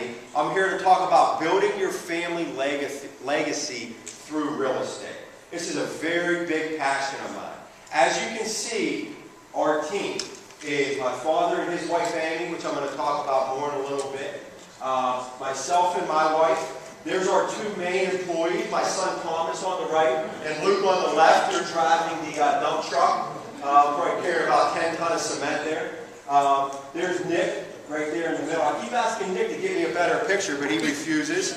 me. I'm here to talk about building your family legacy through real estate. This is a very big passion of mine. As you can see, our team is my father and his wife Amy, which I'm going to talk about more in a little bit. Myself and my wife. There's our two main employees, my son Thomas on the right and Luke on the left. They're driving the dump truck. Probably carry about 10 tons of cement there. There's Nick right there in the middle. I keep asking Nick to give me a better picture, but he refuses.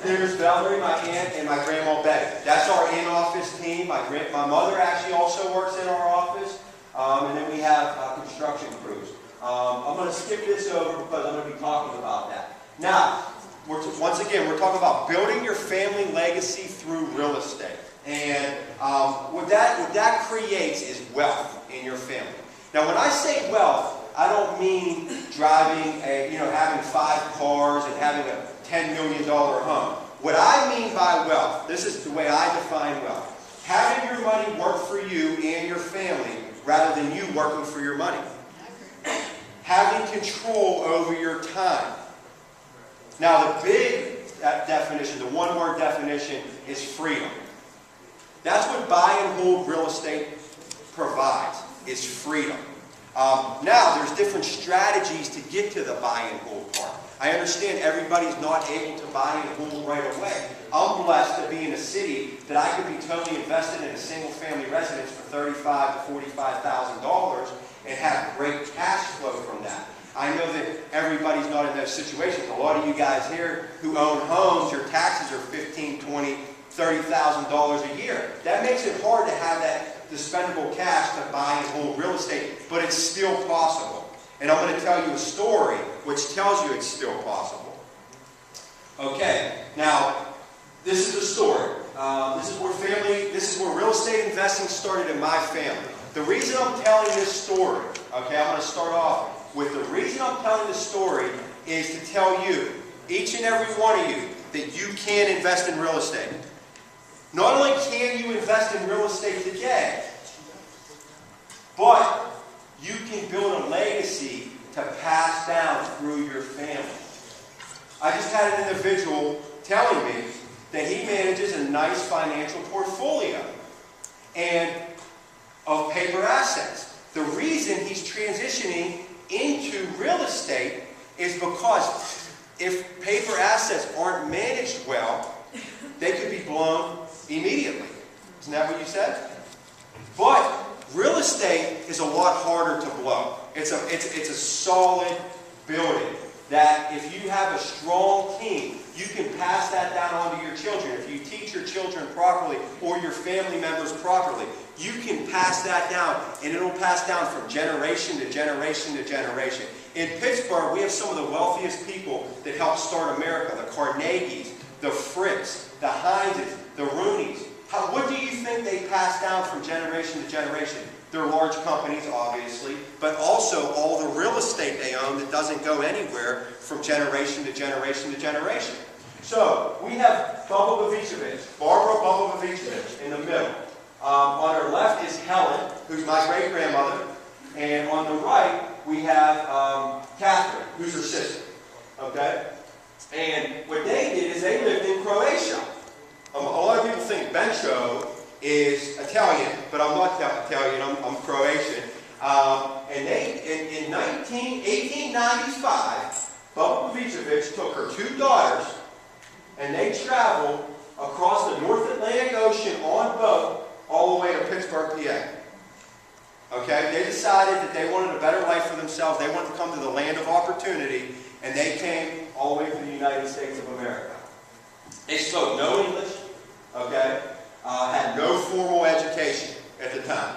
There's Valerie, my aunt, and my grandma Betty. That's our in-office team. My mother actually also works in our office. And then we have construction crews. I'm going to skip this over because I'm going to be talking about that. Now, once again, we're talking about building your family legacy through real estate. And what that creates is wealth in your family. Now, when I say wealth, I don't mean driving having 5 cars and having a $10 million home. What I mean by wealth, this is the way I define wealth. Having your money work for you and your family rather than you working for your money. Having control over your time. Now, the big definition, the one-word definition, is freedom. That's what buy and hold real estate provides, is freedom. Now, there's different strategies to get to the buy and hold part. I understand everybody's not able to buy and hold right away. I'm blessed to be in a city that I could be totally invested in a single-family residence for $35,000 to $45,000 and have great cash flow from that. I know that everybody's not in those situations. A lot of you guys here who own homes, your taxes are $15,000, $20,000, $30,000 a year. That makes it hard to have that dispendable cash to buy and hold real estate, but it's still possible. And I'm going to tell you a story which tells you it's still possible. Okay, now this is the story. This is where real estate investing started in my family. The reason I'm telling this story, okay, I'm going to start off with the reason I'm telling this story is to tell you, each and every one of you, that you can invest in real estate. Not only can you invest in real estate today, but you can build a legacy to pass down through your family. I just had an individual telling me that he manages a nice financial portfolio and of paper assets. The reason he's transitioning into real estate is because if paper assets aren't managed well, they could be blown immediately. Isn't that what you said? But real estate is a lot harder to blow. It's a solid building that if you have a strong team, you can pass that down on to your children. If you teach your children properly or your family members properly, you can pass that down, and it'll pass down from generation to generation to generation. In Pittsburgh, we have some of the wealthiest people that helped start America. The Carnegies, the Fricks, the Hineses, the Rooneys. What do you think they pass down from generation to generation? They're large companies, obviously, but also all the real estate they own that doesn't go anywhere from generation to generation to generation. So, we have Barbara Bubba in the middle. On her left is Helen, who's my great-grandmother, and on the right we have Catherine, who's her sister. Okay? And what they did is they lived in Croatia. A lot of people think Bencho is Italian, but I'm not Italian, I'm Croatian. And they, in 1895, Bubba Pavicevic took her 2 daughters, and they traveled across the North Atlantic Ocean on boat all the way to Pittsburgh, PA. Okay? They decided that they wanted a better life for themselves. They wanted to come to the land of opportunity, and they came all the way to the United States of America. They spoke no English, okay? Had no formal education at the time.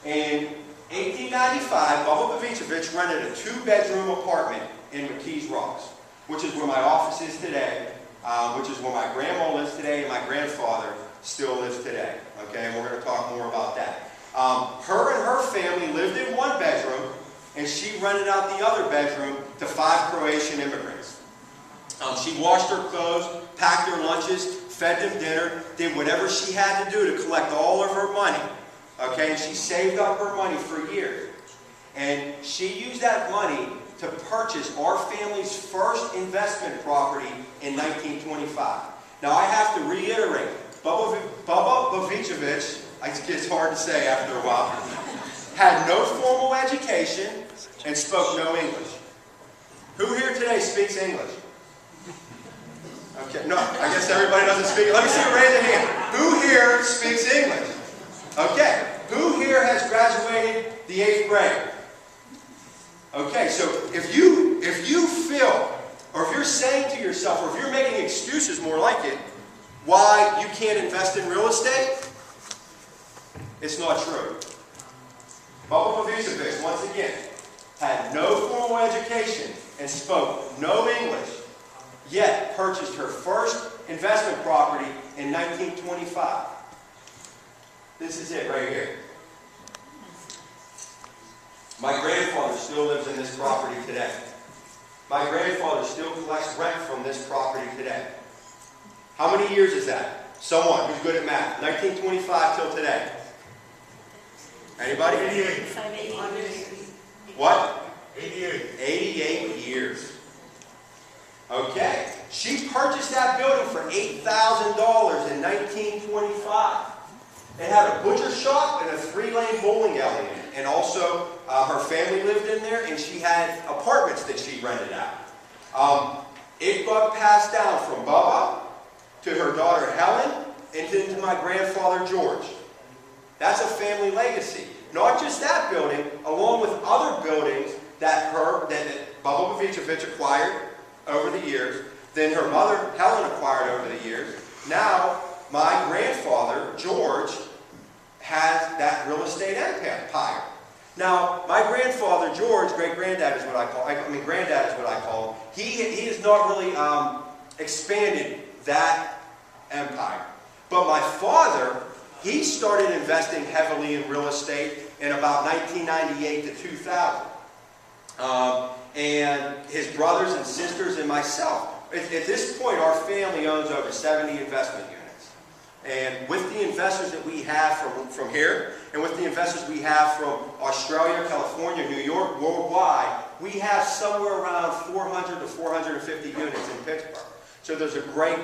In 1895, Bubba Pavicevic rented a 2-bedroom apartment in McKees Rocks, which is where my office is today, which is where my grandma lives today and my grandfather still lives today. Okay, and we're going to talk more about that. Her and her family lived in 1 bedroom, and she rented out the other bedroom to 5 Croatian immigrants. She washed their clothes, packed their lunches, fed them dinner, did whatever she had to do to collect all of her money. Okay, and she saved up her money for years. And she used that money to purchase our family's first investment property in 1925. Now I have to reiterate, Bubba Bavicevich, it's hard to say after a while, had no formal education and spoke no English. Who here today speaks English? Okay, no, I guess everybody doesn't speak. Let me see you raise a hand. Who here speaks English? Okay. Who here has graduated the 8th grade? Okay, so if you feel, or if you're saying to yourself, or if you're making excuses more like it, why you can't invest in real estate, it's not true. Bubba Bavicevich, once again, had no formal education and spoke no English, yet purchased her first investment property in 1925. This is it right here. My grandfather still lives in this property today. My grandfather still collects rent from this property today. How many years is that? Someone who's good at math. 1925 till today. Anybody? 88. What? 88. 88 years. Okay. She purchased that building for $8,000 in 1925. It had a butcher shop and a 3-lane bowling alley in it. And also, her family lived in there, and she had apartments that she rented out. It got passed down from Bubba to her daughter Helen and into my grandfather George. That's a family legacy. Not just that building, along with other buildings that Bubba Bavicevich acquired over the years, then her mother Helen acquired over the years. Now, my grandfather George has that real estate empire. Now, my grandfather George, great-granddad is what I call, granddad is what I call him. He has not really expanded that empire. But my father, he started investing heavily in real estate in about 1998 to 2000. And his brothers and sisters and myself. At this point, our family owns over 70 investment units. And with the investors that we have from here, and with the investors we have from Australia, California, New York, worldwide, we have somewhere around 400 to 450 units in Pittsburgh. So there's a great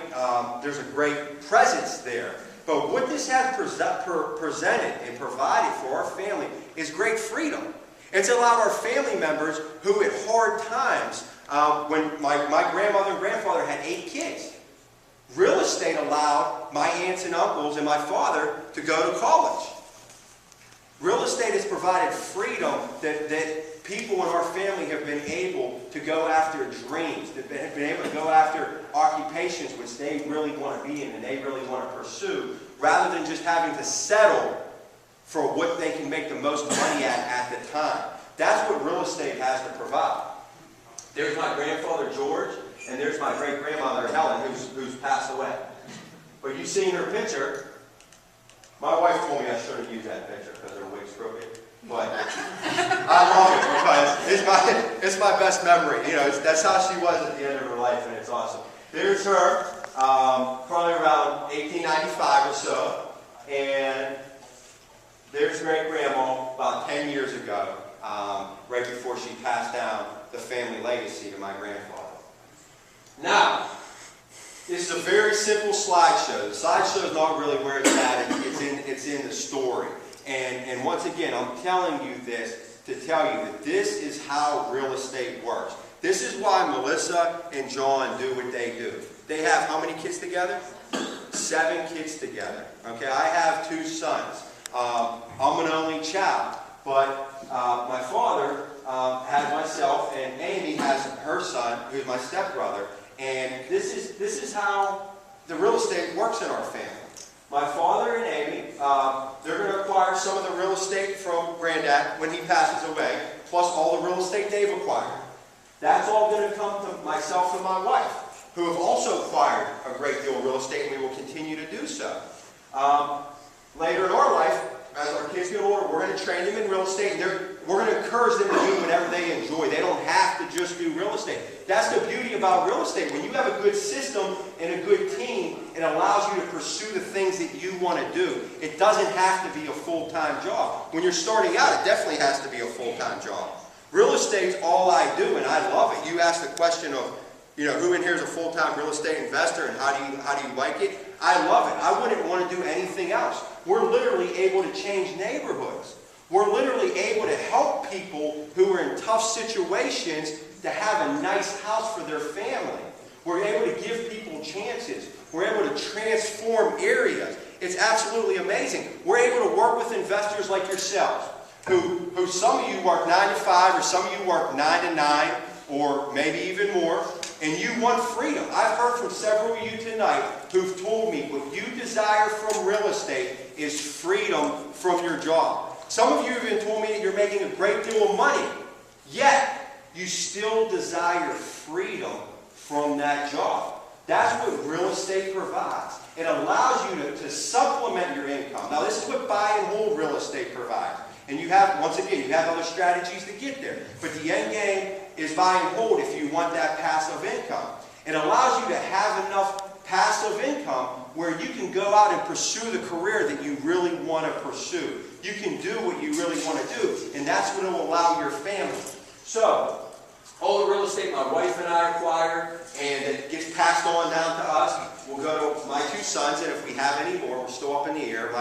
presence there. But what this has presented and provided for our family is great freedom. It's allowed our family members who at hard times, when my grandmother and grandfather had 8 kids, real estate allowed my aunts and uncles and my father to go to college. Real estate has provided freedom that people in our family have been able to go after dreams, that have been able to go after occupations which they really want to be in and they really want to pursue, rather than just having to settle for what they can make the most money at the time. That's what real estate has to provide. There's my grandfather George, and there's my great-grandmother Helen, who's passed away. But you've seen her picture. My wife told me I shouldn't use that picture because her wig's crooked. But I love it because it's my best memory. You know, that's how she was at the end of her life, and it's awesome. There's her, probably around 1895 or so, and there's great-grandma about 10 years ago, right before she passed down the family legacy to my grandfather. Now, this is a very simple slideshow. The slideshow is not really where it's at. It's in the story. And once again, I'm telling you this to tell you that this is how real estate works. This is why Melissa and John do what they do. They have how many kids together? 7 kids together. Okay, I have 2 sons. I'm an only child. But my father has myself, and Amy has her son, who's my stepbrother. And this is how the real estate works in our family. My father and Amy, they're going to acquire some of the real estate from Granddad when he passes away, plus all the real estate they've acquired. That's all going to come to myself and my wife, who have also acquired a great deal of real estate, and we will continue to do so. Later in our life, as our kids get older, we're going to train them in real estate, and we're going to encourage them to do whatever they enjoy. They don't have to just do real estate. That's the beauty about real estate. When you have a good system and a good team, it allows you to pursue the things that you want to do. It doesn't have to be a full-time job. When you're starting out, it definitely has to be a full-time job. Real estate's all I do, and I love it. You asked the question of, who in here is a full-time real estate investor, and how do you like it? I love it. I wouldn't want to do anything else. We're literally able to change neighborhoods. We're literally able to help people who are in tough situations to have a nice house for their family. We're able to give people chances. We're able to transform areas. It's absolutely amazing. We're able to work with investors like yourselves, who some of you work 9 to 5, or some of you work 9 to 9, or maybe even more, and you want freedom. I've heard from several of you tonight who've told me what you desire from real estate is freedom from your job. Some of you have even told me that you're making a great deal of money, yet you still desire freedom from that job. That's what real estate provides. It allows you to supplement your income. Now, this is what buy and hold real estate provides. And you have, once again, you have other strategies to get there. But the end game is buy and hold if you want that passive income. It allows you to have enough passive income where you can go out and pursue the career that you really want to pursue. You can do what you really want to do. And that's what will allow your family. So, all the real estate my wife and I acquire, and it gets passed on down to us. We'll go to my 2 sons, and if we have any more, we're still up in the air.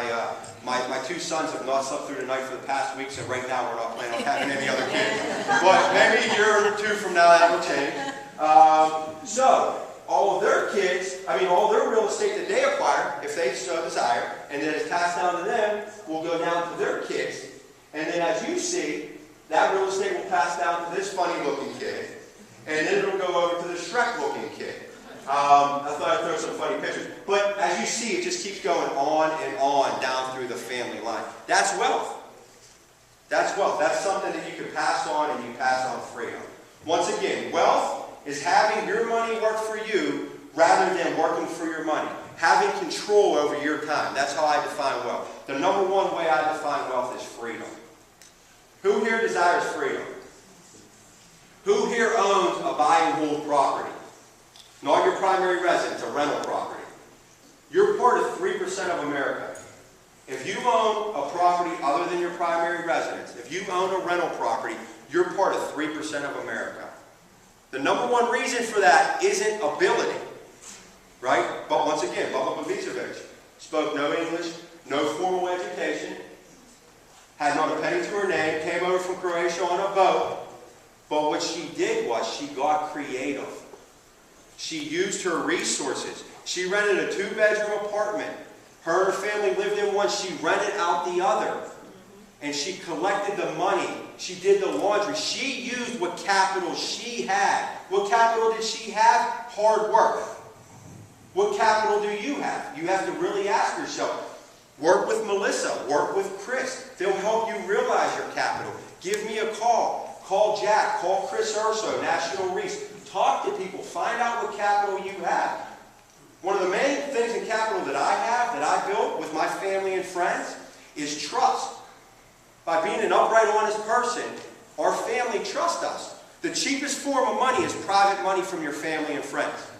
My 2 sons have not slept through the night for the past week, so right now we're not planning on having any other kids. But maybe a year or 2 from now that will change. So, all of their kids, all their real estate that they acquire, if they so desire, and then it's passed down to them, will go down to their kids. And then as you see, that real estate will pass down to this funny-looking kid, and then it'll go over to the Shrek-looking kid. I thought I'd throw some funny pictures. But as you see, it just keeps going on and on down through the family line. That's wealth. That's wealth. That's something that you can pass on, and you pass on freedom. Once again, wealth is having your money work for you rather than working for your money. Having control over your time. That's how I define wealth. The number one way I define wealth is freedom. Who here desires freedom? Who here owns a buy and hold property? Not your primary residence, a rental property. You're part of 3% of America. If you own a property other than your primary residence, if you own a rental property, you're part of 3% of America. The number one reason for that isn't ability, right? But once again, Bubba Babicevic spoke no English, no formal education, had not a penny to her name, came over from Croatia on a boat, but what she did was she got creative. She used her resources. She rented a 2-bedroom apartment. Her and her family lived in one. She rented out the other. And she collected the money. She did the laundry. She used what capital she had. What capital did she have? Hard work. What capital do you have? You have to really ask yourself. Work with Melissa. Work with Chris. They'll help you realize your capital. Give me a call. Call Jack. Call Chris Urso, National Reese. Talk to people. Find out what capital you have. One of the main things in capital that I have, that I built with my family and friends, is trust. By being an upright, honest person, our family trusts us. The cheapest form of money is private money from your family and friends.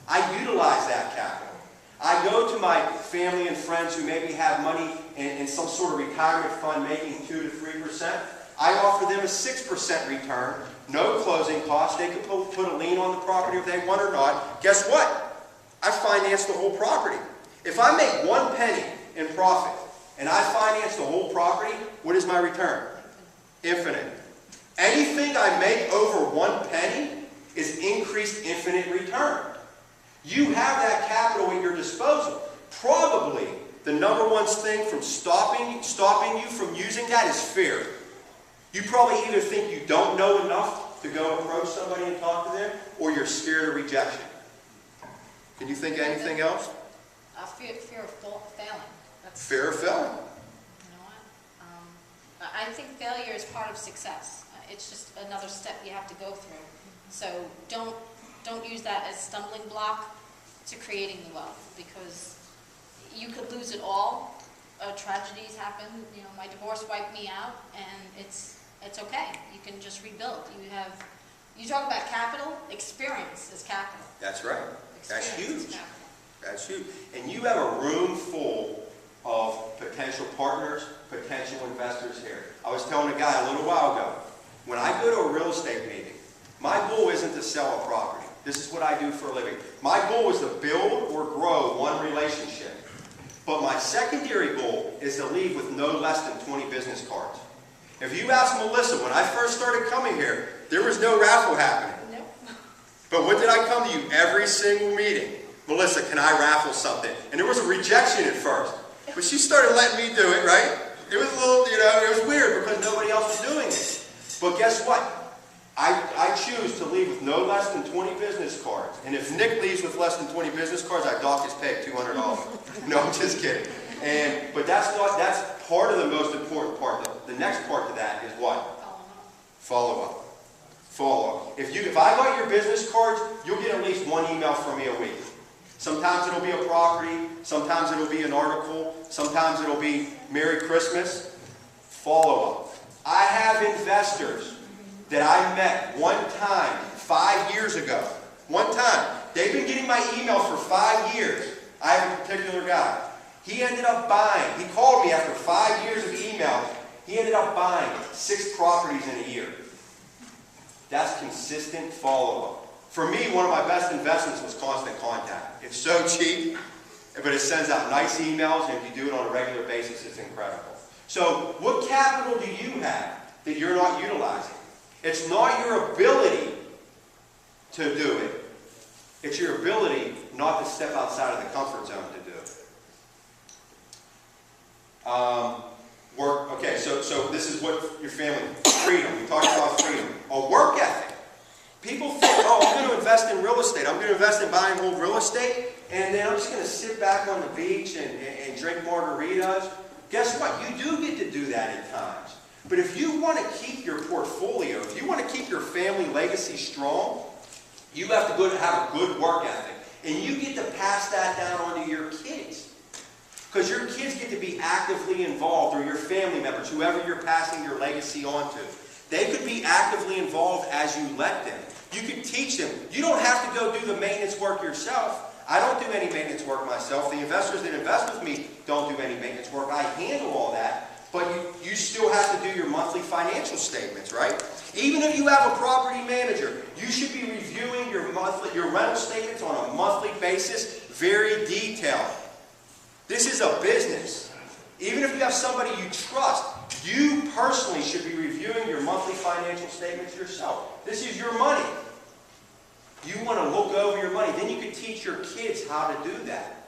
I utilize that capital. I go to my family and friends who maybe have money in some sort of retirement fund making 2 to 3%. I offer them a 6% return, no closing costs. They can put a lien on the property if they want or not. Guess what? I finance the whole property. If I make 1 penny in profit and I finance the whole property, what is my return? Infinite. Anything I make over 1 penny is increased infinite return. You have that capital at your disposal. Probably the number one thing from stopping you from using that is fear. You probably either think you don't know enough to go approach somebody and talk to them, or you're scared of rejection. Can you think of anything else? Fear of failing. Fear of failing. You know what? I think failure is part of success. It's just another step you have to go through. So don't use that as a stumbling block to creating the wealth, because you could lose it all. Tragedies happen. You know, my divorce wiped me out, and it's okay. You can just rebuild. You talk about capital. Experience is capital. That's right. That's huge. That's huge. And you have a room full of potential partners, potential investors here. I was telling a guy a little while ago, When I go to a real estate meeting, my goal isn't to sell a property. This is what I do for a living. My goal is to build or grow one relationship. But my secondary goal is to leave with no less than 20 business cards. If you ask Melissa, when I first started coming here, there was no raffle happening. Nope. But what did I come to you every single meeting? Melissa, can I raffle something? And there was a rejection at first. But she started letting me do it, right? It was a little, it was weird because nobody else was doing it. But guess what? I choose to leave with no less than 20 business cards. And if Nick leaves with less than 20 business cards, I dock his pay $200. No, I'm just kidding. But that's part of the most important part. The next part to that is what? Follow up. Follow up. If I got your business cards, you'll get at least one email from me a week. Sometimes it'll be a property, sometimes it'll be an article, sometimes it'll be Merry Christmas. Follow up. I have investors that I met one time 5 years ago. One time. They've been getting my email for 5 years. I have a particular guy. He ended up buying, he called me after 5 years of emails, he ended up buying 6 properties in a year. That's consistent follow-up. For me, one of my best investments was Constant Contact. It's so cheap, but it sends out nice emails, and if you do it on a regular basis, it's incredible. So, what capital do you have that you're not utilizing? It's not your ability to do it. It's your ability not to step outside of the comfort zone to do it. Okay, so this is what your family, freedom. We talked about freedom. A work ethic. People think, oh, I'm going to invest in real estate. I'm going to invest in buying old real estate, and then I'm just going to sit back on the beach and drink margaritas. Guess what? You do get to do that at times. But if you want to keep your portfolio, if you want to keep your family legacy strong, you have to have a good work ethic. And you get to pass that down onto your kids. Because your kids get to be actively involved, or your family members, whoever you're passing your legacy on to. They could be actively involved as you let them. You can teach them. You don't have to go do the maintenance work yourself. I don't do any maintenance work myself. The investors that invest with me don't do any maintenance work. I handle all that. But you still have to do your monthly financial statements, right? Even if you have a property manager, you should be reviewing your rental statements on a monthly basis, very detailed. This is a business. Even if you have somebody you trust, you personally should be reviewing your monthly financial statements yourself. This is your money. You want to look over your money. Then you can teach your kids how to do that.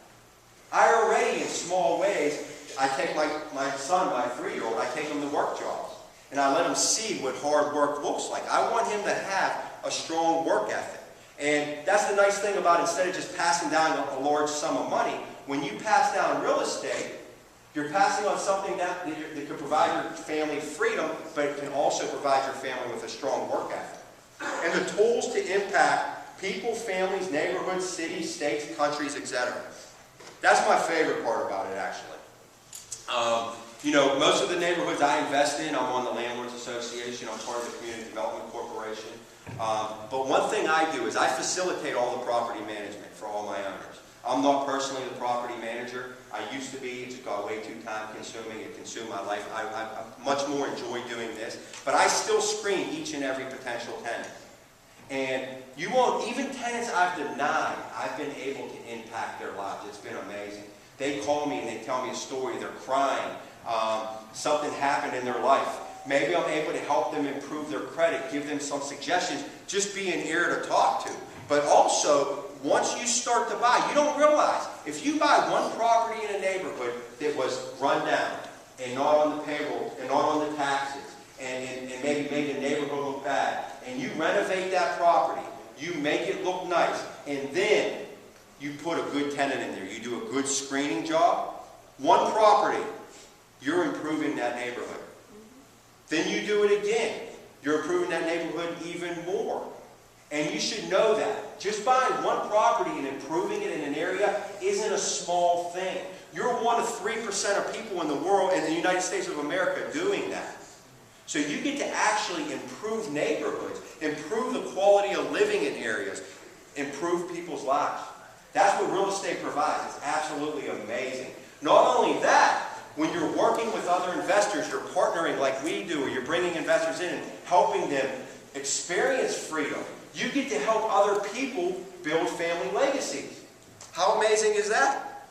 I already, in small ways, I take my son, my 3-year-old, I take him to work jobs. And I let him see what hard work looks like. I want him to have a strong work ethic. And that's the nice thing about, instead of just passing down a large sum of money, when you pass down real estate, you're passing on something that can provide your family freedom, but it can also provide your family with a strong work ethic. And the tools to impact people, families, neighborhoods, cities, states, countries, etc. That's my favorite part about it, actually. Most of the neighborhoods I invest in, I'm on the Landlords Association, I'm part of the Community Development Corporation. But one thing I do is I facilitate all the property management for all my owners. I'm not personally the property manager. I used to be. It got way too time consuming. It consumed my life. I much more enjoy doing this. But I still screen each and every potential tenant. And you won't, even tenants I've denied, I've been able to impact their lives. It's been amazing. They call me and they tell me a story. They're crying. Something happened in their life. Maybe I'm able to help them improve their credit, give them some suggestions, just be an ear to talk to. But also, once you start to buy, you don't realize, if you buy one property in a neighborhood that was run down and not on the payroll and not on the taxes and maybe made the neighborhood look bad, and you renovate that property, you make it look nice, and then you put a good tenant in there, you do a good screening job, one property, you're improving that neighborhood. Then you do it again, you're improving that neighborhood even more. And you should know that. Just buying one property and improving it in an area isn't a small thing. You're one of 3% of people in the world, in the United States of America, doing that. So you get to actually improve neighborhoods, improve the quality of living in areas, improve people's lives. That's what real estate provides. It's absolutely amazing. Not only that, When you're working with other investors, you're partnering like we do, or you're bringing investors in and helping them experience freedom. You get to help other people build family legacies. How amazing is that?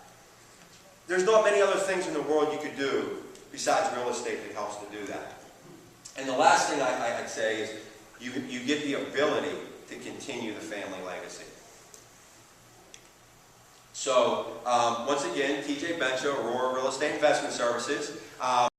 There's not many other things in the world you could do besides real estate that helps to do that. And the last thing I'd say is you get the ability to continue the family legacy. So, once again, TJ Bencho, Aurora Real Estate Investment Services.